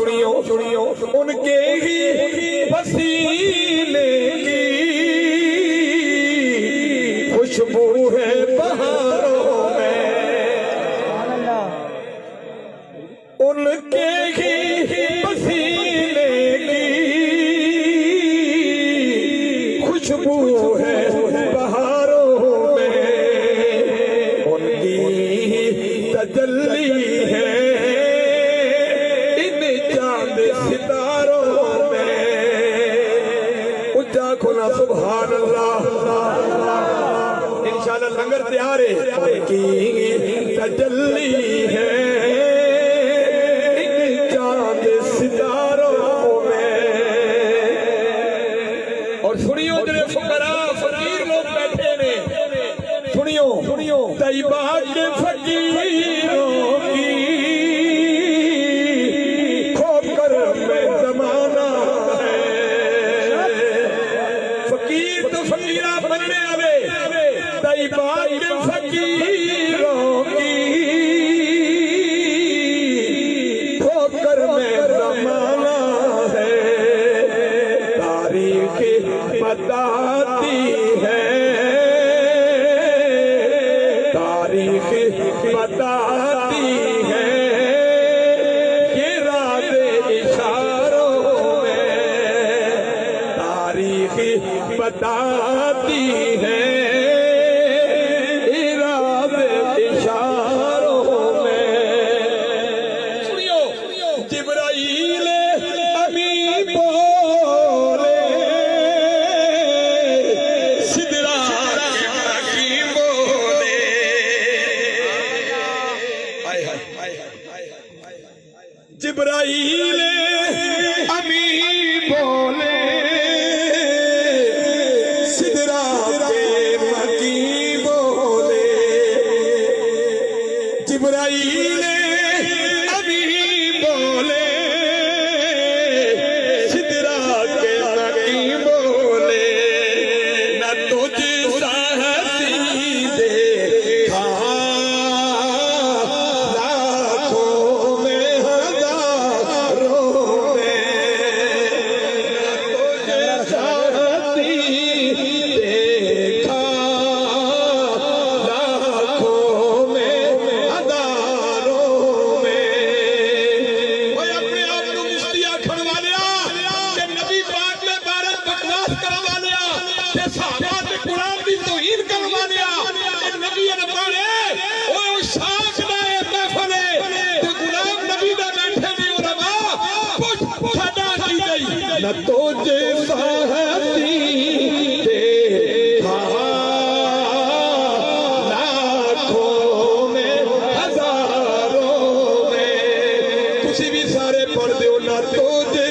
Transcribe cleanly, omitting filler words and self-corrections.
सुनियो उनके ही पसीने की खुशबू है बहारों में, उनके ही पसीने की खुशबू है बहारों में, उनकी तजल्ली है इन चांद सितारों में। उच्चा खुला सुभान अल्लाह। इंशाअल्लाह लंगर तैयार है। उनकी तजल्ली है इन चांद सितारों में। और सुनियो जरे फुकरा फकीर लोग बैठे ने, सुनियो तैयबा के फकीरों की खोकर में जमाना है। फकीर तो फकीरा बनने आवे, तैयबा के फकीरों की खोकर में जमाना है। तारीख बताती है, तारीख बताती है ये रात इशारों में, तारीख बताती है ये रात इशारों में। सुनियो जिब्राईल अमी बोले सिदरा की बोले, जिब्राईल अमी बोले सिदरा के मकी बोले, जिब्राईल अमी बोले सिदरा के मकी बोले, न तुझ साहसी देखा लाखों में हजारों में, न तुझ साहसी देखा लाखों में हजारों में। ओए अपने आप को मुफ्तिया खड़वा लिया कि नबी पाक में भारत बकवास करवा लिया कि सहाबा ने कुरान की तौहीन करवा लिया कि नबी ने पढ़े ओए शाख ने महफले ते गुलाम नबी दा बैठे ने उलमा कुछ साडा की गई न तुझे साहसी देखा लाखों में हजारों में। तुसी भी सारे पढ़ दो न तुझे